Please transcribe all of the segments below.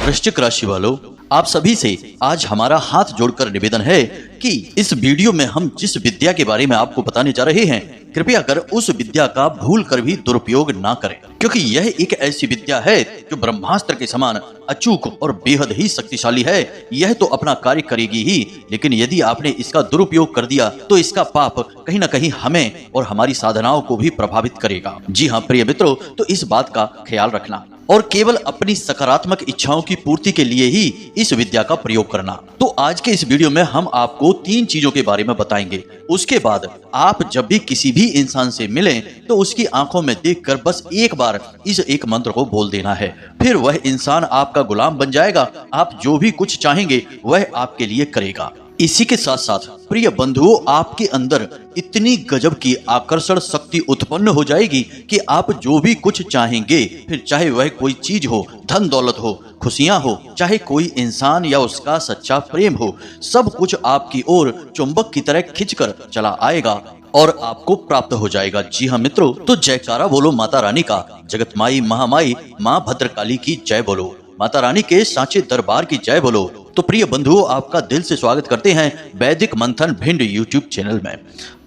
वृश्चिक राशि वालों, आप सभी से आज हमारा हाथ जोड़कर निवेदन है कि इस वीडियो में हम जिस विद्या के बारे में आपको बताने जा रहे हैं, कृपया कर उस विद्या का भूल कर भी दुरुपयोग ना करें, क्योंकि यह एक ऐसी विद्या है जो ब्रह्मास्त्र के समान अचूक और बेहद ही शक्तिशाली है। यह तो अपना कार्य करेगी ही, लेकिन यदि आपने इसका दुरुपयोग कर दिया तो इसका पाप कहीं न कहीं हमें और हमारी साधनाओं को भी प्रभावित करेगा। जी हाँ प्रिय मित्रों, तो इस बात का ख्याल रखना और केवल अपनी सकारात्मक इच्छाओं की पूर्ति के लिए ही इस विद्या का प्रयोग करना। तो आज के इस वीडियो में हम आपको 3 चीजों के बारे में बताएंगे। उसके बाद आप जब भी किसी भी इंसान से मिलें तो उसकी आंखों में देखकर बस एक बार इस एक मंत्र को बोल देना है, फिर वह इंसान आपका गुलाम बन जाएगा। आप जो भी कुछ चाहेंगे वह आपके लिए करेगा। इसी के साथ साथ प्रिय बंधुओं, आपके अंदर इतनी गजब की आकर्षण शक्ति उत्पन्न हो जाएगी कि आप जो भी कुछ चाहेंगे, फिर चाहे वह कोई चीज हो, धन दौलत हो, खुशियां हो, चाहे कोई इंसान या उसका सच्चा प्रेम हो, सब कुछ आपकी ओर चुंबक की तरह खिंचकर चला आएगा और आपको प्राप्त हो जाएगा। जी हाँ मित्रों, तो जयकारा बोलो माता रानी का, जगत माई महामाई माँ भद्रकाली की जय बोलो, माता रानी के सांचे दरबार की जय बोलो। तो प्रिय बंधुओं, आपका दिल से स्वागत करते हैं वैदिक मंथन भिंड यूट्यूब चैनल में।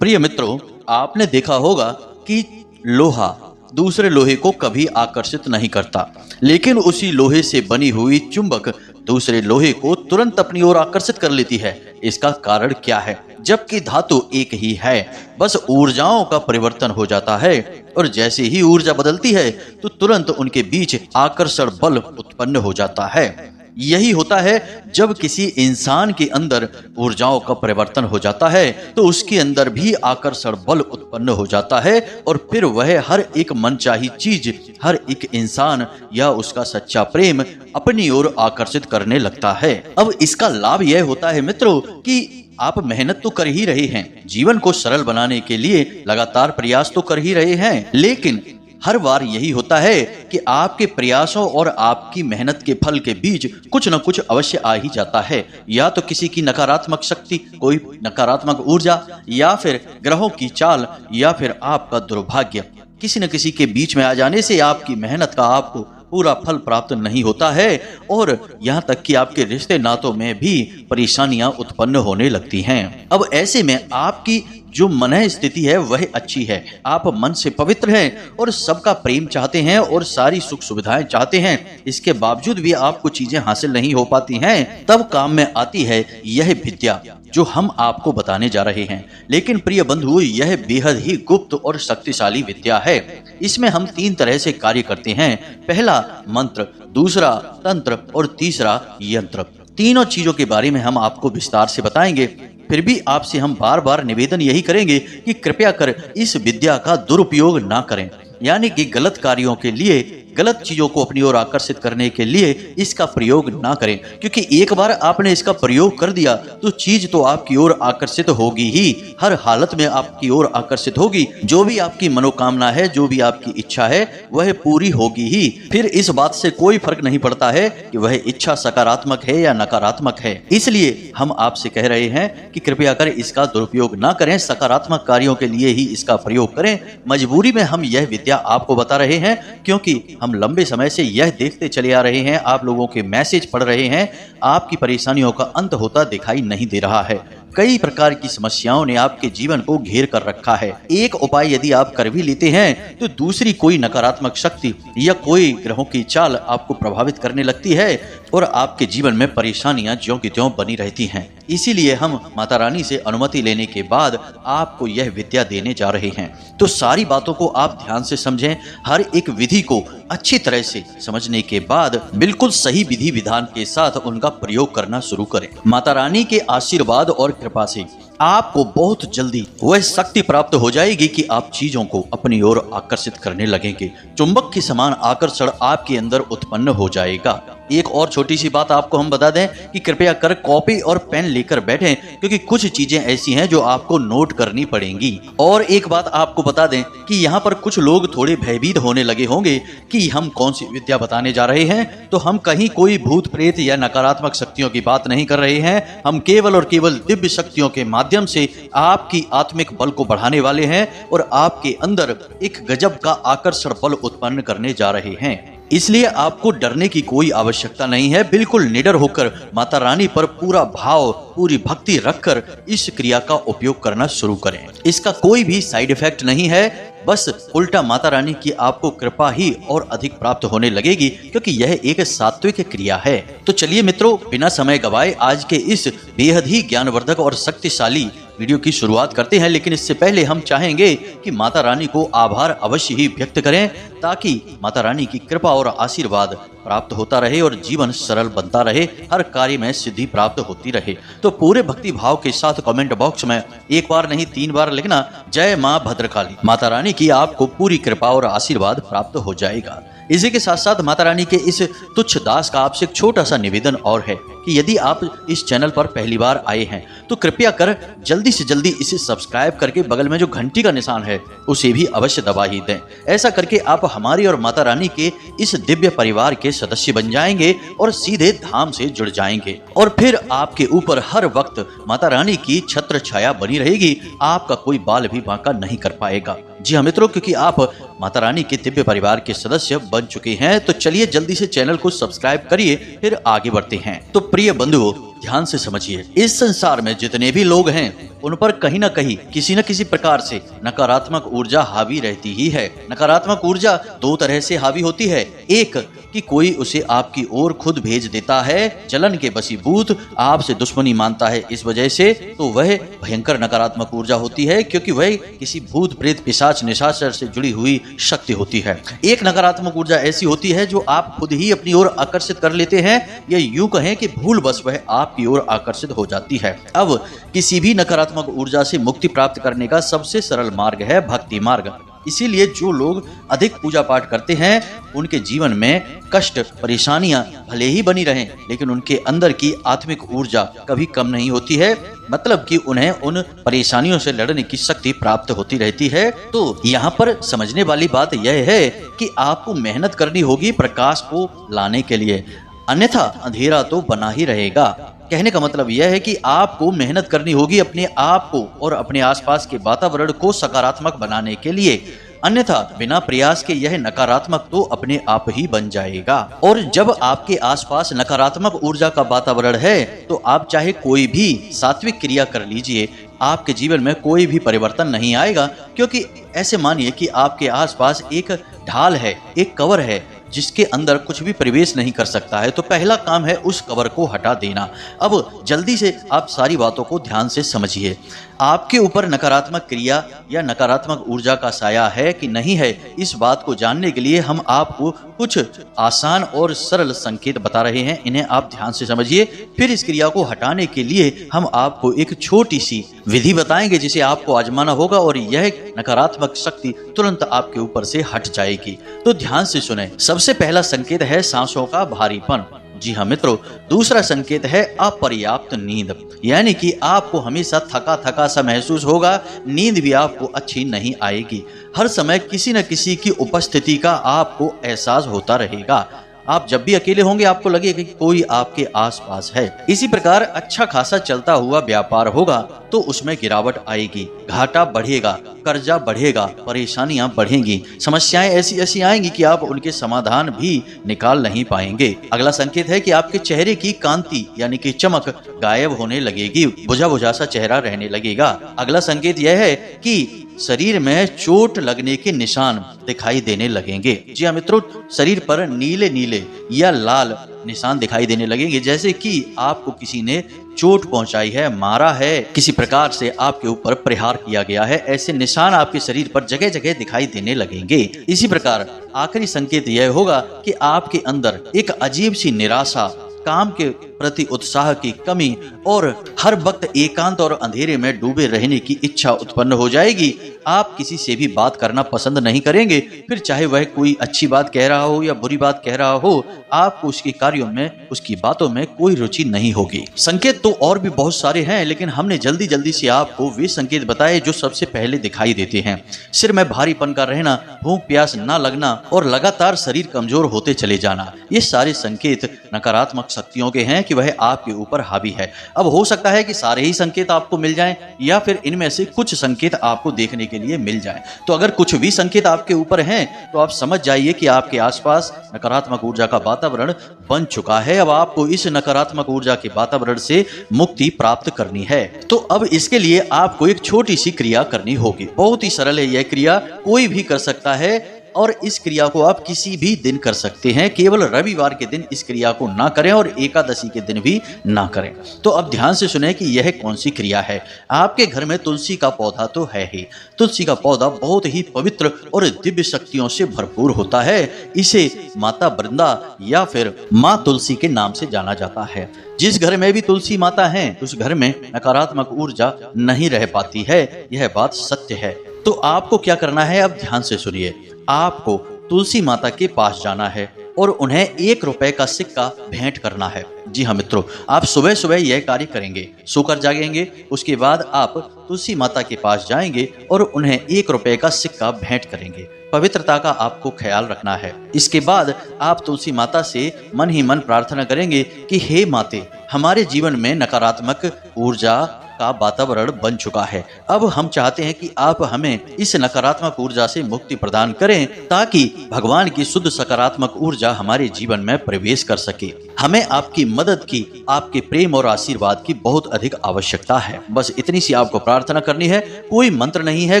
प्रिय मित्रों, आपने देखा होगा कि लोहा दूसरे लोहे को कभी आकर्षित नहीं करता, लेकिन उसी लोहे से बनी हुई चुंबक दूसरे लोहे को तुरंत अपनी ओर आकर्षित कर लेती है। इसका कारण क्या है? जबकि धातु एक ही है, बस ऊर्जाओं का परिवर्तन हो जाता है और जैसे ही ऊर्जा बदलती है तो तुरंत उनके बीच आकर्षण बल उत्पन्न हो जाता है। यही होता है जब किसी इंसान के अंदर ऊर्जाओं का परिवर्तन हो जाता है तो उसके अंदर भी आकर्षण बल उत्पन्न हो जाता है और फिर वह हर एक मनचाही चीज, हर एक इंसान या उसका सच्चा प्रेम अपनी ओर आकर्षित करने लगता है। अब इसका लाभ यह होता है मित्रों कि आप मेहनत तो कर ही रहे हैं, जीवन को सरल बनाने के लिए लगातार प्रयास तो कर ही रहे हैं, लेकिन हर बार यही होता है कि आपके प्रयासों और आपकी मेहनत के फल के बीच कुछ न कुछ अवश्य आ ही जाता है। या तो किसी की नकारात्मक शक्ति, कोई नकारात्मक ऊर्जा, या फिर ग्रहों की चाल, या फिर आपका दुर्भाग्य किसी न किसी के बीच में आ जाने से आपकी मेहनत का आपको पूरा फल प्राप्त नहीं होता है और यहाँ तक कि आपके रिश्ते नातों में भी परेशानियां उत्पन्न होने लगती हैं। अब ऐसे में आपकी जो मन स्थिति है वह अच्छी है, आप मन से पवित्र हैं और सबका प्रेम चाहते हैं और सारी सुख सुविधाएं चाहते हैं, इसके बावजूद भी आपको चीजें हासिल नहीं हो पाती हैं, तब काम में आती है यह विद्या जो हम आपको बताने जा रहे हैं। लेकिन प्रिय बंधु, यह बेहद ही गुप्त और शक्तिशाली विद्या है। इसमें हम 3 तरह से कार्य करते हैं। पहला मंत्र, दूसरा तंत्र और तीसरा यंत्र। तीनों चीजों के बारे में हम आपको विस्तार से बताएंगे। फिर भी आपसे हम बार बार निवेदन यही करेंगे कि कृपया कर इस विद्या का दुरुपयोग ना करें, यानी कि गलत कार्यों के लिए, गलत चीजों को अपनी ओर आकर्षित करने के लिए इसका प्रयोग ना करें, क्योंकि एक बार आपने इसका प्रयोग कर दिया तो चीज तो आपकी ओर आकर्षित होगी ही, हर हालत में आपकी ओर आकर्षित होगी। जो भी आपकी मनोकामना है, जो भी आपकी इच्छा है, वह पूरी होगी ही। फिर इस बात से कोई फर्क नहीं पड़ता है कि वह इच्छा सकारात्मक है या नकारात्मक है। इसलिए हम आपसे कह रहे हैं कि कृपया कर इसका दुरुपयोग ना करें, सकारात्मक कार्यों के लिए ही इसका प्रयोग करें। मजबूरी में हम यह विद्या आपको बता रहे हैं, क्योंकि हम लंबे समय से यह देखते चले आ रहे हैं, आप लोगों के मैसेज पढ़ रहे हैं, आपकी परेशानियों का अंत होता दिखाई नहीं दे रहा है। कई प्रकार की समस्याओं ने आपके जीवन को घेर कर रखा है। एक उपाय यदि आप कर भी लेते हैं तो दूसरी कोई नकारात्मक शक्ति या कोई ग्रहों की चाल आपको प्रभावित करने लगती है और आपके जीवन में परेशानियां ज्यों की त्यों बनी रहती हैं। इसीलिए हम माता रानी से अनुमति लेने के बाद आपको यह विद्या देने जा रहे हैं। तो सारी बातों को आप ध्यान से समझें, हर एक विधि को अच्छी तरह से समझने के बाद बिल्कुल सही विधि विधान के साथ उनका प्रयोग करना शुरू करें। माता रानी के आशीर्वाद और कृपा से आपको बहुत जल्दी वह शक्ति प्राप्त हो जाएगी कि आप चीजों को अपनी ओर आकर्षित करने लगेंगे। चुंबक के समान आकर्षण आपके अंदर उत्पन्न हो जाएगा। एक और छोटी सी बात आपको हम बता दें कि कृपया कर कॉपी और पेन लेकर बैठें, क्योंकि कुछ चीजें ऐसी हैं जो आपको नोट करनी पड़ेंगी। और एक बात आपको बता दें कि यहाँ पर कुछ लोग थोड़े भयभीत होने लगे होंगे कि हम कौन सी विद्या बताने जा रहे हैं। तो हम कहीं कोई भूत प्रेत या नकारात्मक शक्तियों की बात नहीं कर रहे हैं, हम केवल और केवल दिव्य शक्तियों के माध्यम से आपकी आत्मिक बल को बढ़ाने वाले हैं और आपके अंदर एक गजब का आकर्षण बल उत्पन्न करने जा रहे हैं। इसलिए आपको डरने की कोई आवश्यकता नहीं है। बिल्कुल निडर होकर माता रानी पर पूरा भाव, पूरी भक्ति रखकर इस क्रिया का उपयोग करना शुरू करें। इसका कोई भी साइड इफेक्ट नहीं है, बस उल्टा माता रानी की आपको कृपा ही और अधिक प्राप्त होने लगेगी, क्योंकि यह एक सात्विक क्रिया है। तो चलिए मित्रों, बिना समय गवाए आज के इस बेहद ही ज्ञानवर्धक और शक्तिशाली वीडियो की शुरुआत करते हैं। लेकिन इससे पहले हम चाहेंगे कि माता रानी को आभार अवश्य ही व्यक्त करें, ताकि माता रानी की कृपा और आशीर्वाद प्राप्त होता रहे और जीवन सरल बनता रहे, हर कार्य में सिद्धि प्राप्त होती रहे। तो पूरे भक्ति भाव के साथ कमेंट बॉक्स में एक बार नहीं 3 बार लिखना, जय मां भद्रकाली। माता रानी की आपको पूरी कृपा और आशीर्वाद प्राप्त हो जाएगा। इसी के साथ साथ माता रानी के इस तुच्छ दास का आपसे एक छोटा सा निवेदन और है कि यदि आप इस चैनल पर पहली बार आए हैं तो कृपया कर जल्दी से जल्दी इसे सब्सक्राइब करके बगल में जो घंटी का निशान है उसे भी अवश्य दबा ही दें। ऐसा करके आप हमारी और माता रानी के इस दिव्य परिवार के सदस्य बन जाएंगे और सीधे धाम से जुड़ जाएंगे, और फिर आपके ऊपर हर वक्त माता रानी की छत्र छाया बनी रहेगी। आपका कोई बाल भी बांका नहीं कर पाएगा। जी हाँ मित्रों, क्योंकि आप माता रानी के दिव्य परिवार के सदस्य बन चुके हैं। तो चलिए जल्दी से चैनल को सब्सक्राइब करिए, फिर आगे बढ़ते हैं। तो प्रिय बंधुओं, ध्यान से समझिए, इस संसार में जितने भी लोग हैं उन पर कहीं ना कहीं किसी न किसी प्रकार से नकारात्मक ऊर्जा हावी रहती ही है। नकारात्मक ऊर्जा 2 तरह से हावी होती है। एक कि कोई उसे आपकी ओर खुद भेज देता है, जलन के बसीभूत आपसे दुश्मनी मानता है इस वजह से, तो वह भयंकर नकारात्मक ऊर्जा होती है, क्योंकि वह किसी भूत प्रेत पिशाच निशाचर से जुड़ी हुई शक्ति होती है। एक नकारात्मक ऊर्जा ऐसी होती है जो आप खुद ही अपनी ओर आकर्षित कर लेते हैं, या यूं कहें कि भूलवश वह आपकी ओर आकर्षित हो जाती है। अब किसी भी नकारात्मक ऊर्जा से मुक्ति प्राप्त करने का सबसे सरल मार्ग है भक्ति मार्ग। इसीलिए जो लोग अधिक पूजा पाठ करते हैं उनके जीवन में कष्ट परेशानियां भले ही बनी रहें, लेकिन उनके अंदर की आत्मिक ऊर्जा कभी कम नहीं होती है। मतलब कि उन्हें उन परेशानियों से लड़ने की शक्ति प्राप्त होती रहती है। तो यहाँ पर समझने वाली बात यह है कि आपको मेहनत करनी होगी प्रकाश को लाने के लिए, अन्यथा अंधेरा तो बना ही रहेगा। कहने का मतलब यह है कि आपको मेहनत करनी होगी अपने आप को और अपने आसपास के वातावरण को सकारात्मक बनाने के लिए, अन्यथा बिना प्रयास के यह नकारात्मक तो अपने आप ही बन जाएगा। और जब आपके आसपास नकारात्मक ऊर्जा का वातावरण है तो आप चाहे कोई भी सात्विक क्रिया कर लीजिए, आपके जीवन में कोई भी परिवर्तन नहीं आएगा। क्योंकि ऐसे मानिए कि आपके आसपास एक ढाल है, एक कवर है जिसके अंदर कुछ भी प्रवेश नहीं कर सकता है। तो पहला काम है उस कवर को हटा देना। अब जल्दी से आप सारी बातों को ध्यान से समझिए। आपके ऊपर नकारात्मक क्रिया या नकारात्मक ऊर्जा का साया है कि नहीं है, इस बात को जानने के लिए हम आपको कुछ आसान और सरल संकेत बता रहे हैं। इन्हें आप ध्यान से समझिए। फिर इस क्रिया को हटाने के लिए हम आपको एक छोटी सी विधि बताएंगे जिसे आपको आजमाना होगा, और यह नकारात्मक शक्ति तुरंत आपके ऊपर से हट जाएगी। तो ध्यान से सुने। सबसे पहला संकेत है सांसों का भारीपन। जी हाँ मित्रों, दूसरा संकेत है अपर्याप्त नींद, यानी कि आपको हमेशा थका थका सा महसूस होगा, नींद भी आपको अच्छी नहीं आएगी। हर समय किसी न किसी की उपस्थिति का आपको एहसास होता रहेगा। आप जब भी अकेले होंगे आपको लगेगा कि कोई आपके आसपास है। इसी प्रकार अच्छा खासा चलता हुआ व्यापार होगा तो उसमें गिरावट आएगी, घाटा बढ़ेगा, कर्जा बढ़ेगा, परेशानियां बढ़ेंगी, समस्याएं ऐसी ऐसी आएंगी कि आप उनके समाधान भी निकाल नहीं पाएंगे। अगला संकेत है कि आपके चेहरे की कांति यानी कि चमक गायब होने लगेगी, बुझा बुझा सा चेहरा रहने लगेगा। अगला संकेत यह है कि शरीर में चोट लगने के निशान दिखाई देने लगेंगे। जी हाँ मित्रों, शरीर पर नीले नीले या लाल निशान दिखाई देने लगेंगे, जैसे कि आपको किसी ने चोट पहुंचाई है, मारा है, किसी प्रकार से आपके ऊपर प्रहार किया गया है। ऐसे निशान आपके शरीर पर जगह जगह दिखाई देने लगेंगे। इसी प्रकार आखिरी संकेत यह होगा कि आपके अंदर एक अजीब सी निराशा, काम के प्रति उत्साह की कमी और हर वक्त एकांत और अंधेरे में डूबे रहने की इच्छा उत्पन्न हो जाएगी। आप किसी से भी बात करना पसंद नहीं करेंगे, फिर चाहे वह कोई अच्छी बात कह रहा हो या बुरी बात कह रहा हो, आपको उसके कार्यों में, उसकी बातों में कोई रुचि नहीं होगी। संकेत तो और भी बहुत सारे हैं, लेकिन हमने जल्दी जल्दी से आपको वे संकेत बताए जो सबसे पहले दिखाई देते हैं। सिर में भारीपन का रहना, भूख प्यास न लगना और लगातार शरीर कमजोर होते चले जाना, ये सारे संकेत नकारात्मक शक्तियों के हैं कि वह आपके ऊपर हावी है। अब हो सकता है कि सारे ही संकेत आपको मिल जाएं, या फिर इनमें से कुछ संकेत आपको देखने के के लिए मिल जाए। तो अगर कुछ भी संकेत आपके ऊपर हैं तो आप समझ जाइए कि आपके आसपास नकारात्मक ऊर्जा का वातावरण बन चुका है। अब आपको इस नकारात्मक ऊर्जा के वातावरण से मुक्ति प्राप्त करनी है। तो अब इसके लिए आपको एक छोटी सी क्रिया करनी होगी। बहुत ही सरल है यह क्रिया, कोई भी कर सकता है और इस क्रिया को आप किसी भी दिन कर सकते हैं। केवल रविवार के दिन इस क्रिया को ना करें और एकादशी के दिन भी ना करें। तो अब ध्यान से सुने कि यह कौन सी क्रिया है। आपके घर में तुलसी का पौधा तो है ही। तुलसी का पौधा बहुत ही पवित्र और दिव्य शक्तियों से भरपूर होता है। इसे माता वृंदा या फिर माँ तुलसी के नाम से जाना जाता है। जिस घर में भी तुलसी माता है उस घर में नकारात्मक ऊर्जा नहीं रह पाती है, यह बात सत्य है। तो आपको क्या करना है, अब ध्यान से सुनिए। आपको तुलसी माता के पास जाना है और उन्हें 1 रुपए का सिक्का भेंट करना है। जी हाँ मित्रों, आप सुबह सुबह यह कार्य करेंगे, सोकर जागेंगे, उसके बाद आप तुलसी माता के पास जाएंगे और उन्हें 1 रुपए का सिक्का भेंट करेंगे। पवित्रता का आपको ख्याल रखना है। इसके बाद आप तुलसी माता से मन ही मन प्रार्थना करेंगे कि हे माते, हमारे जीवन में नकारात्मक ऊर्जा का वातावरण बन चुका है। अब हम चाहते हैं कि आप हमें इस नकारात्मक ऊर्जा से मुक्ति प्रदान करें ताकि भगवान की शुद्ध सकारात्मक ऊर्जा हमारे जीवन में प्रवेश कर सके। हमें आपकी मदद की, आपके प्रेम और आशीर्वाद की बहुत अधिक आवश्यकता है। बस इतनी सी आपको प्रार्थना करनी है। कोई मंत्र नहीं है,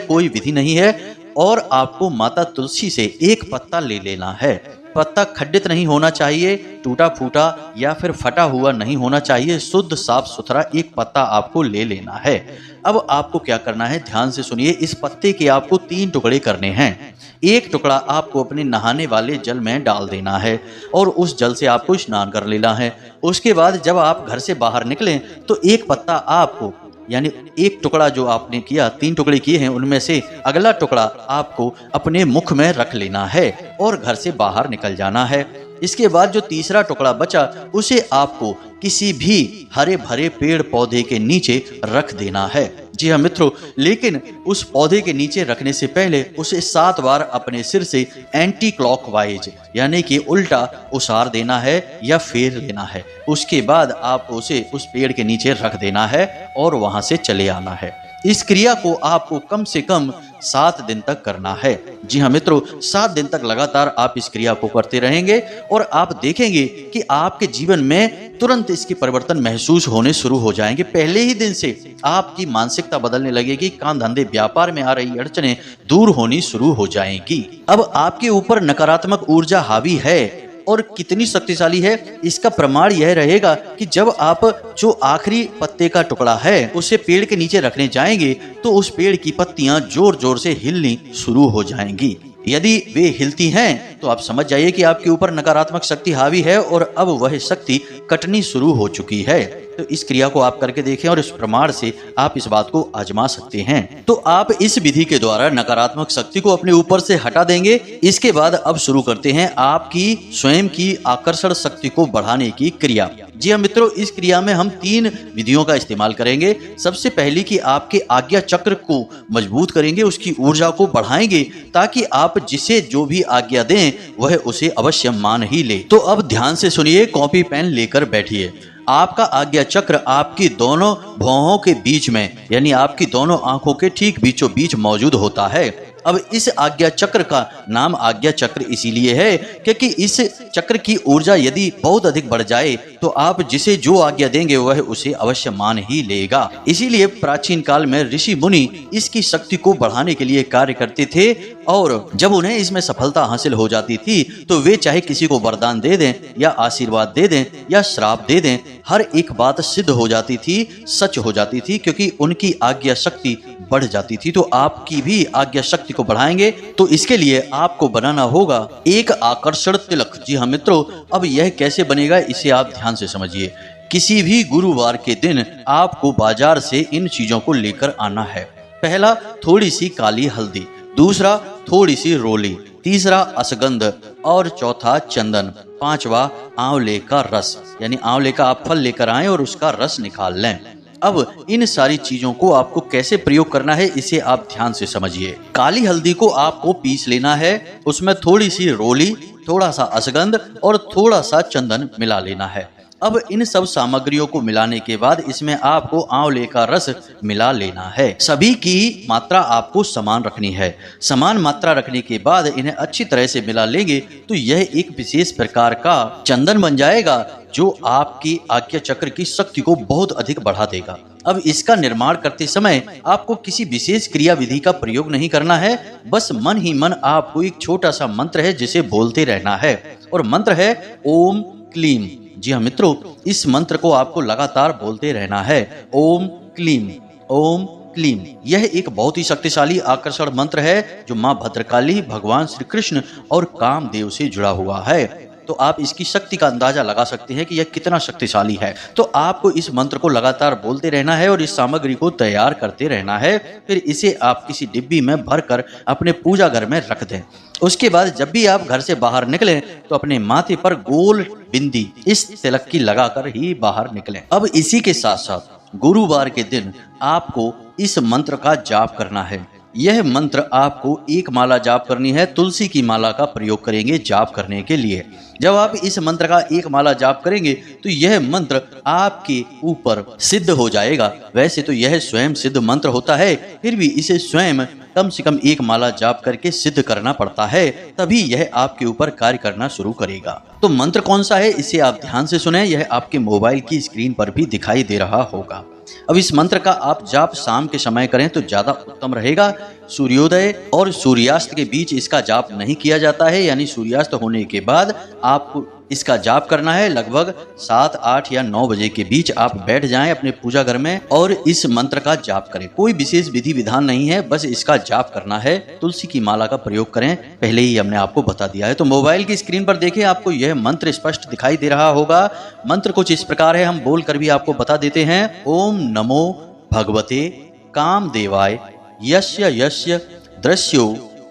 कोई विधि नहीं है और आपको माता तुलसी से एक पत्ता ले लेना है। पत्ता खंडित नहीं होना चाहिए, टूटा फूटा या फिर फटा हुआ नहीं होना चाहिए। शुद्ध साफ सुथरा एक पत्ता आपको ले लेना है। अब आपको क्या करना है, ध्यान से सुनिए। इस पत्ते के आपको 3 टुकड़े करने हैं। एक टुकड़ा आपको अपने नहाने वाले जल में डाल देना है और उस जल से आपको स्नान कर लेना है। उसके बाद जब आप घर से बाहर निकलें तो एक पत्ता आपको, यानी एक टुकड़ा जो आपने किया, 3 टुकड़े किए हैं, उनमें से अगला टुकड़ा आपको अपने मुख में रख लेना है और घर से बाहर निकल जाना है। इसके बाद जो तीसरा टुकड़ा बचा उसे आपको किसी भी हरे भरे पेड़ पौधे के नीचे रख देना है। जी हाँ मित्रों, लेकिन उस पौधे के नीचे रखने से पहले उसे 7 बार अपने सिर से एंटी क्लॉकवाइज यानी कि उल्टा उसार देना है या फेर लेना है। उसके बाद आप उसे उस पेड़ के नीचे रख देना है और वहां से चले आना है। इस क्रिया को आपको कम से कम 7 दिन तक करना है। जी हाँ मित्रों, 7 दिन तक लगातार आप इस क्रिया को करते रहेंगे और आप देखेंगे कि आपके जीवन में तुरंत इसके परिवर्तन महसूस होने शुरू हो जाएंगे। पहले ही दिन से आपकी मानसिकता बदलने लगेगी, काम धंधे व्यापार में आ रही अड़चनें दूर होनी शुरू हो जाएंगी। अब आपके ऊपर नकारात्मक ऊर्जा हावी है और कितनी शक्तिशाली है, इसका प्रमाण यह रहेगा कि जब आप जो आखिरी पत्ते का टुकड़ा है उसे पेड़ के नीचे रखने जाएंगे तो उस पेड़ की पत्तियां जोर जोर से हिलनी शुरू हो जाएंगी। यदि वे हिलती हैं तो आप समझ जाइए कि आपके ऊपर नकारात्मक शक्ति हावी है और अब वह शक्ति कटनी शुरू हो चुकी है। तो इस क्रिया को आप करके देखें और इस प्रमाण से आप इस बात को आजमा सकते हैं। तो आप इस विधि के द्वारा नकारात्मक शक्ति को अपने ऊपर से हटा देंगे। इसके बाद अब शुरू करते हैं आपकी स्वयं की आकर्षण शक्ति को बढ़ाने की क्रिया। जी हाँ मित्रों, इस क्रिया में हम 3 विधियों का इस्तेमाल करेंगे। सबसे पहली कि आपके आज्ञा चक्र को मजबूत करेंगे, उसकी ऊर्जा को बढ़ाएंगे ताकि आप जिसे जो भी आज्ञा दें वह उसे अवश्य मान ही ले। तो अब ध्यान से सुनिए, कॉपी पेन लेकर बैठिए। आपका आज्ञा चक्र आपकी दोनों भौहों के बीच में, यानी आपकी दोनों आंखों के ठीक बीचों बीच मौजूद होता है। अब इस आज्ञा चक्र का नाम आज्ञा चक्र इसीलिए है क्योंकि इस चक्र की ऊर्जा यदि बहुत अधिक बढ़ जाए तो आप जिसे जो आज्ञा देंगे वह उसे अवश्य मान ही लेगा। इसीलिए प्राचीन काल में ऋषि मुनि इसकी शक्ति को बढ़ाने के लिए कार्य करते थे और जब उन्हें इसमें सफलता हासिल हो जाती थी तो वे चाहे किसी को वरदान दे दें या आशीर्वाद दे दें या श्राप दे दें, हर एक बात सिद्ध हो जाती थी, सच हो जाती थी क्योंकि उनकी आज्ञा शक्ति बढ़ जाती थी। तो आपकी भी आज्ञा शक्ति को बढ़ाएंगे तो इसके लिए आपको बनाना होगा एक आकर्षण तिलक। जी हाँ मित्रों, अब यह कैसे बनेगा इसे आप ध्यान से समझिए। किसी भी गुरुवार के दिन आपको बाजार से इन चीजों को लेकर आना है। पहला, थोड़ी सी काली हल्दी, दूसरा थोड़ी सी रोली, तीसरा असगंध और चौथा चंदन, पांचवा आंवले का रस, यानी आंवले का आप फल लेकर आएं और उसका रस निकाल लें। अब इन सारी चीजों को आपको कैसे प्रयोग करना है इसे आप ध्यान से समझिए। काली हल्दी को आपको पीस लेना है, उसमें थोड़ी सी रोली, थोड़ा सा अश्वगंध और थोड़ा सा चंदन मिला लेना है। अब इन सब सामग्रियों को मिलाने के बाद इसमें आपको आंवले का रस मिला लेना है। सभी की मात्रा आपको समान रखनी है। समान मात्रा रखने के बाद इन्हें अच्छी तरह से मिला लेंगे तो यह एक विशेष प्रकार का चंदन बन जाएगा जो आपकी आज्ञा चक्र की शक्ति को बहुत अधिक बढ़ा देगा। अब इसका निर्माण करते समय आपको किसी विशेष क्रिया विधि का प्रयोग नहीं करना है, बस मन ही मन आपको एक छोटा सा मंत्र है जिसे बोलते रहना है, और मंत्र है ओम क्लीम। जी हाँ मित्रों, इस मंत्र को आपको लगातार बोलते रहना है, ओम क्लीम, ओम क्लीम। यह एक बहुत ही शक्तिशाली आकर्षण मंत्र है जो माँ भद्रकाली, भगवान श्री कृष्ण और कामदेव से जुड़ा हुआ है। तो आप इसकी शक्ति का अंदाजा लगा सकते हैं कि यह कितना शक्तिशाली है। तो आपको इस मंत्र को लगातार बोलते रहना है और इस सामग्री को तैयार करते रहना है। फिर इसे आप किसी डिब्बी में भरकर अपने पूजा घर में रख दें। उसके बाद जब भी आप घर से बाहर निकलें तो अपने माथे पर गोल बिंदी इस तिलक की लगाकर ही बाहर निकलें। अब इसी के साथ साथ गुरुवार के दिन आपको इस मंत्र का जाप करना है। यह मंत्र आपको एक माला जाप करनी है। तुलसी की माला का प्रयोग करेंगे जाप करने के लिए। जब आप इस मंत्र का एक माला जाप करेंगे तो यह मंत्र आपके ऊपर सिद्ध हो जाएगा। वैसे तो यह स्वयं सिद्ध मंत्र होता है, फिर भी इसे स्वयं कम से कम एक माला जाप करके सिद्ध करना पड़ता है, तभी यह आपके ऊपर कार्य करना शुरू करेगा। तो मंत्र कौन सा है इसे आप ध्यान से सुने, यह आपके मोबाइल की स्क्रीन पर भी दिखाई दे रहा होगा। अब इस मंत्र का आप जाप शाम के समय करें तो ज्यादा उत्तम रहेगा। सूर्योदय और सूर्यास्त के बीच इसका जाप नहीं किया जाता है, यानी सूर्यास्त होने के बाद आपको इसका जाप करना है। लगभग 7, 8 या 9 बजे के बीच आप बैठ जाएं अपने पूजा घर में और इस मंत्र का जाप करें। कोई विशेष विधि विधान नहीं है, बस इसका जाप करना है। तुलसी की माला का प्रयोग करें, पहले ही हमने आपको बता दिया है। तो मोबाइल की स्क्रीन पर देखें, आपको यह मंत्र स्पष्ट दिखाई दे रहा होगा। मंत्र कुछ इस प्रकार है, हम बोल कर भी आपको बता देते हैं। ओम नमो भगवते कामदेवाय यस्य यस्य दृश्यो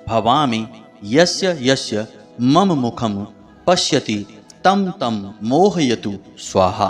भवामि यस्य यस्य मम मुखम पश्यति तम तम मोहयतु स्वाहा।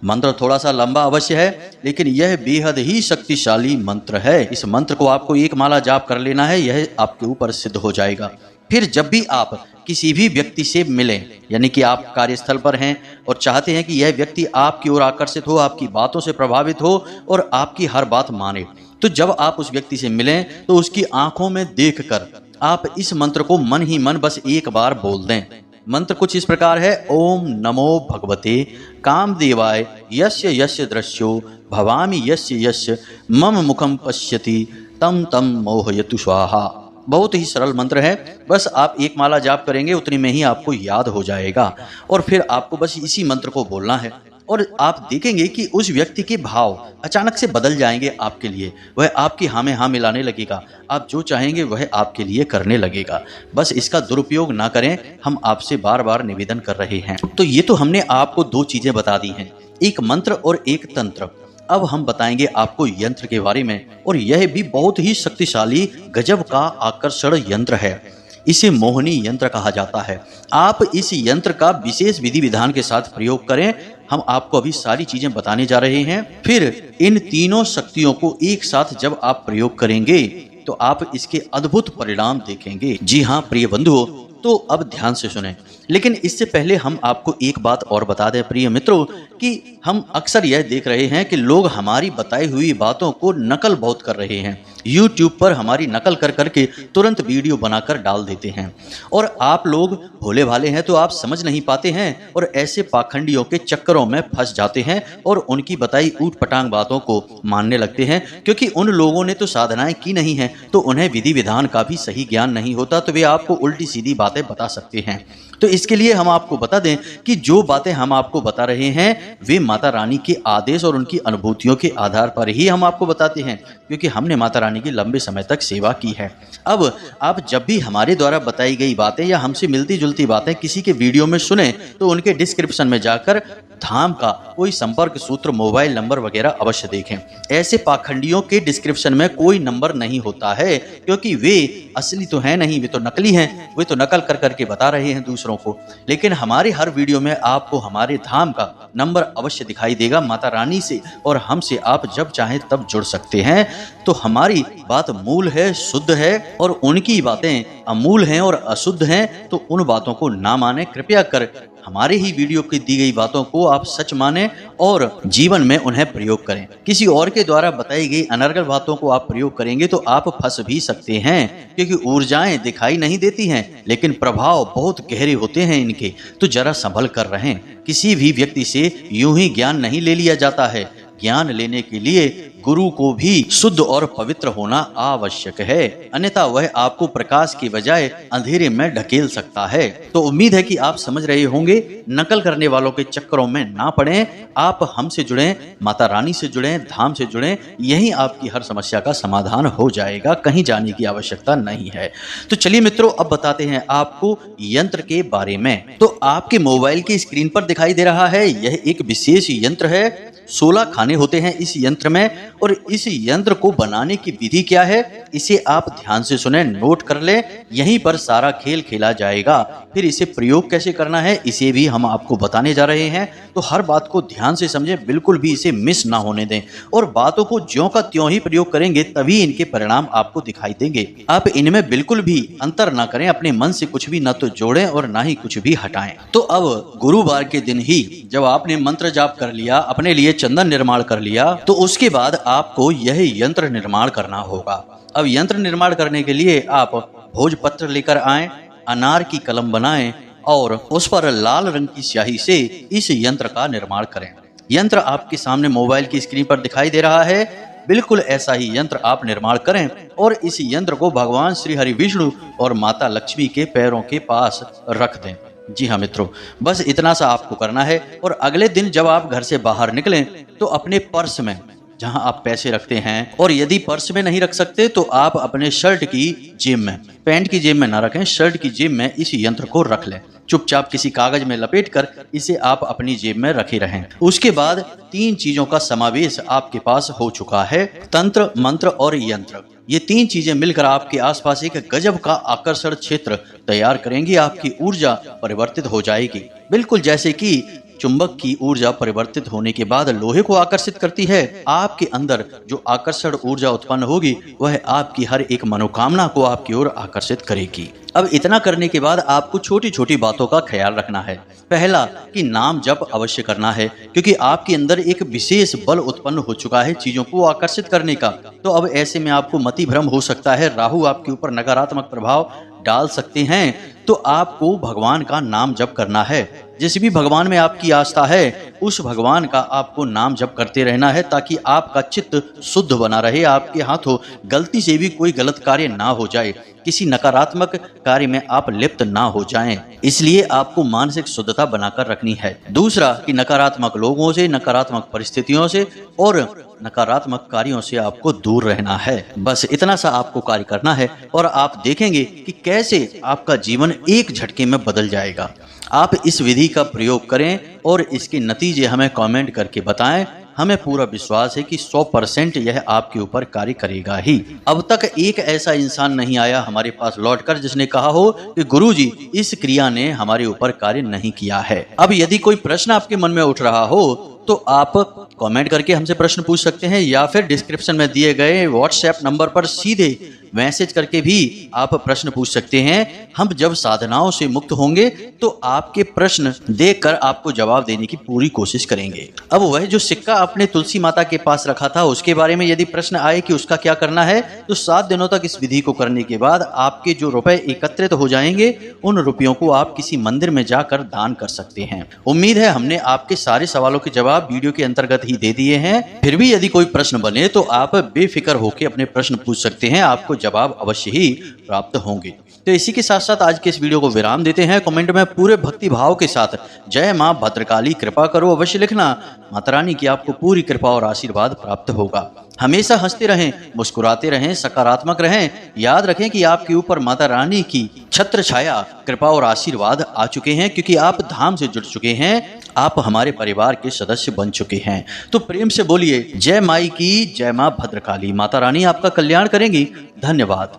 मंत्र थोड़ा सा लंबा अवश्य है, लेकिन यह बेहद ही शक्तिशाली मंत्र है। इस मंत्र को आपको एक माला जाप कर लेना है, यह आपके ऊपर सिद्ध हो जाएगा। फिर जब भी आप किसी भी व्यक्ति से मिलें, यानी कि आप कार्यस्थल पर हैं और चाहते हैं कि यह व्यक्ति आपकी ओर आकर्षित हो, आपकी बातों से प्रभावित हो और आपकी हर बात माने, तो जब आप उस व्यक्ति से मिलें तो उसकी आंखों में देखकर आप इस मंत्र को मन ही मन बस एक बार बोल दें। मंत्र कुछ इस प्रकार है। ओम नमो भगवते कामदेवाय यस्य यस्य दृश्यो भवामि यस्य यस्य मम मुखम पश्यति तम तम मोहयतु स्वाहा। बहुत ही सरल मंत्र है, बस आप एक माला जाप करेंगे उतनी में ही आपको याद हो जाएगा और फिर आपको बस इसी मंत्र को बोलना है और आप देखेंगे कि उस व्यक्ति के भाव अचानक से बदल जाएंगे आपके लिए। वह आपकी हाँ में हाँ मिलाने लगेगा, आप जो चाहेंगे वह आपके लिए करने लगेगा। बस इसका दुरुपयोग ना करें, हम आपसे बार बार निवेदन कर रहे हैं। तो ये तो हमने आपको 2 चीजें बता दी हैं, एक मंत्र और एक तंत्र। अब हम बताएंगे आपको यंत्र के बारे में, और यह भी बहुत ही शक्तिशाली गजब का आकर्षण यंत्र है। इसे मोहनी यंत्र कहा जाता है। आप इस यंत्र का विशेष विधि विधान के साथ प्रयोग करें। हम आपको अभी सारी चीजें बताने जा रहे हैं। फिर इन तीनों शक्तियों को एक साथ जब आप प्रयोग करेंगे तो आप इसके अद्भुत परिणाम देखेंगे। जी हाँ प्रिय बंधुओं, तो अब ध्यान से सुनें। लेकिन इससे पहले हम आपको एक बात और बता दें प्रिय मित्रों, कि हम अक्सर यह देख रहे हैं कि लोग हमारी बताई हुई बातों को नकल बहुत कर रहे हैं। YouTube पर हमारी नकल कर करके तुरंत वीडियो बनाकर डाल देते हैं, और आप लोग भोले भाले हैं तो आप समझ नहीं पाते हैं और ऐसे पाखंडियों के चक्करों में फंस जाते हैं और उनकी बताई ऊट पटांग बातों को मानने लगते हैं। क्योंकि उन लोगों ने तो साधनाएं की नहीं है, तो उन्हें विधि विधान का भी सही ज्ञान नहीं होता, तो वे आपको उल्टी सीधी बातें बता सकते हैं। तो इसके लिए हम आपको बता दें कि जो बातें हम आपको बता रहे हैं वे माता रानी के आदेश और उनकी अनुभूतियों के आधार पर ही हम आपको बताते हैं, क्योंकि हमने माता रानी की लंबे समय तक सेवा की है। अब आप जब भी हमारे द्वारा बताई गई बातें या हमसे मिलती जुलती बातें किसी के वीडियो में सुने तो उनके डिस्क्रिप्शन में जाकर धाम का कोई संपर्क सूत्र, मोबाइल नंबर वगैरह अवश्य देखें। ऐसे पाखंडियों के डिस्क्रिप्शन में कोई नंबर नहीं होता है, क्योंकि वे असली तो है नहीं, वे तो नकली हैं। वे तो नकल कर करके बता रहे हैं दूसरों दूसरों को। लेकिन हमारे हर वीडियो में आपको हमारे धाम का नंबर अवश्य दिखाई देगा। माता रानी से और हमसे आप जब चाहें तब जुड़ सकते हैं। तो हमारी बात मूल है, शुद्ध है, और उनकी बातें अमूल हैं और अशुद्ध हैं। तो उन बातों को ना माने। कृपया कर हमारे ही वीडियो की दी गई बातों को आप सच माने और जीवन में उन्हें प्रयोग करें। किसी और के द्वारा बताई गई अनर्गल बातों को आप प्रयोग करेंगे तो आप फंस भी सकते हैं, क्योंकि ऊर्जाएं दिखाई नहीं देती हैं लेकिन प्रभाव बहुत गहरे होते हैं इनके। तो जरा संभल कर रहें। किसी भी व्यक्ति से यूं ही ज्ञान नहीं ले लिया जाता है। ज्ञान लेने के लिए गुरु को भी शुद्ध और पवित्र होना आवश्यक है, अन्यथा वह आपको प्रकाश की बजाय अंधेरे में ढकेल सकता है। तो उम्मीद है कि आप समझ रहे होंगे। नकल करने वालों के चक्करों में ना पड़ें। आप हमसे जुड़ें, माता रानी से जुड़ें, धाम से जुड़ें। यही आपकी हर समस्या का समाधान हो जाएगा। कहीं जाने की आवश्यकता नहीं है। तो चलिए मित्रों, अब बताते हैं आपको यंत्र के बारे में। तो आपके मोबाइल की स्क्रीन पर दिखाई दे रहा है, यह एक विशेष यंत्र है। 16 खाने होते हैं इस यंत्र में, और इस यंत्र को बनाने की विधि क्या है इसे आप ध्यान से सुने, नोट कर लें। यहीं पर सारा खेल खेला जाएगा। फिर इसे प्रयोग कैसे करना है इसे भी हम आपको बताने जा रहे हैं। तो हर बात को ध्यान से समझें, बिल्कुल भी इसे मिस ना होने दें, और बातों को ज्यों का त्यों ही प्रयोग करेंगे, तभी इनके परिणाम आपको दिखाई देंगे। आप इनमें बिल्कुल भी अंतर ना करें। अपने मन से कुछ भी ना तो जोड़ें और ना ही कुछ भी हटाएं। तो अब गुरुवार के दिन ही जब आपने मंत्र जाप कर लिया, अपने लिए चंदन निर्माण कर लिया, तो उसके बाद आपको यह यंत्र निर्माण करना होगा। अब यंत्र निर्माण करने के लिए आप भोजपत्र लेकर आएं, अनार की कलम बनाएं और उस पर लाल रंग की स्याही से इस यंत्र का निर्माण करें। यंत्र आपके सामने मोबाइल की स्क्रीन पर दिखाई दे रहा है। बिल्कुल ऐसा ही यंत्र आप निर्माण करें और इस यंत्र को भगवान श्री हरि विष्णु और माता लक्ष्मी के पैरों के पास रख दें। जी हाँ मित्रों, बस इतना सा आपको करना है। और अगले दिन जब आप घर से बाहर निकलें तो अपने पर्स में जहां आप पैसे रखते हैं, और यदि पर्स में नहीं रख सकते तो आप अपने शर्ट की जेब में, पैंट की जेब में ना रखें, शर्ट की जेब में इस यंत्र को रख लें। चुपचाप किसी कागज में लपेटकर इसे आप अपनी जेब में रखे रहें। उसके बाद 3 चीजों का समावेश आपके पास हो चुका है, तंत्र, मंत्र और यंत्र। ये 3 चीजें मिलकर आपके आसपास एक गजब का आकर्षण क्षेत्र तैयार करेंगी। आपकी ऊर्जा परिवर्तित हो जाएगी, बिल्कुल जैसे कि चुंबक की ऊर्जा परिवर्तित होने के बाद लोहे को आकर्षित करती है। आपके अंदर जो आकर्षण ऊर्जा उत्पन्न होगी वह आपकी हर एक मनोकामना को आपकी ओर आकर्षित करेगी। अब इतना करने के बाद आपको छोटी छोटी बातों का ख्याल रखना है। पहला कि नाम जप अवश्य करना है, क्योंकि आपके अंदर एक विशेष बल उत्पन्न हो चुका है चीजों को आकर्षित करने का। तो अब ऐसे में आपको मति भ्रम हो सकता है, राहु आपके ऊपर नकारात्मक प्रभाव डाल सकते हैं। तो आपको भगवान का नाम जप करना है। जिस भी भगवान में आपकी आस्था है उस भगवान का आपको नाम जप करते रहना है, ताकि आपका चित्त शुद्ध बना रहे, आपके हाथों गलती से भी कोई गलत कार्य ना हो जाए, किसी नकारात्मक कार्य में आप लिप्त ना हो जाएं। इसलिए आपको मानसिक शुद्धता बनाकर रखनी है। दूसरा कि नकारात्मक लोगों से, नकारात्मक परिस्थितियों से और नकारात्मक कार्यों से आपको दूर रहना है। बस इतना सा आपको कार्य करना है और आप देखेंगे कि कैसे आपका जीवन एक झटके में बदल जाएगा। आप इस विधि का प्रयोग करें और इसके नतीजे हमें कमेंट करके बताएं। हमें पूरा विश्वास है कि 100% यह आपके ऊपर कार्य करेगा ही। अब तक एक ऐसा इंसान नहीं आया हमारे पास लौटकर जिसने कहा हो कि गुरुजी इस क्रिया ने हमारे ऊपर कार्य नहीं किया है। अब यदि कोई प्रश्न आपके मन में उठ रहा हो तो आप कमेंट करके हमसे प्रश्न पूछ सकते हैं, या फिर डिस्क्रिप्शन में दिए गए व्हाट्सएप नंबर पर सीधे मैसेज करके भी आप प्रश्न पूछ सकते हैं। हम जब साधनाओं से मुक्त होंगे तो आपके प्रश्न देखकर आपको जवाब देने की पूरी कोशिश करेंगे। अब वह जो सिक्का आपने तुलसी माता के पास रखा था उसके बारे में यदि प्रश्न आए कि उसका क्या करना है, तो 7 दिनों तक इस विधि को करने के बाद आपके जो रुपए एकत्रित हो जाएंगे उन रुपयों को आप किसी मंदिर में जाकर दान कर सकते हैं। उम्मीद है हमने आपके सारे सवालों के जवाब वीडियो के अंतर्गत ही दे दिए हैं। फिर भी यदि कोई प्रश्न बने तो आप बेफिक्र होकर अपने प्रश्न पूछ सकते हैं, आपको जवाब अवश्य ही प्राप्त होंगे। तो इसी के साथ साथ आज के इस वीडियो को विराम देते हैं। कमेंट में पूरे भक्ति भाव के साथ जय मां भद्रकाली कृपा करो अवश्य लिखना। माता रानी की आपको पूरी कृपा और आशीर्वाद प्राप्त होगा। हमेशा हंसते रहें, मुस्कुराते रहें, सकारात्मक रहें। याद रखें कि आपके ऊपर माता रानी की छत्र छाया कृपा और आशीर्वाद आ चुके हैं, क्योंकि आप धाम से जुड़ चुके हैं, आप हमारे परिवार के सदस्य बन चुके हैं। तो प्रेम से बोलिए जय माई की, जय मां भद्रकाली। माता रानी आपका कल्याण करेंगी। धन्यवाद।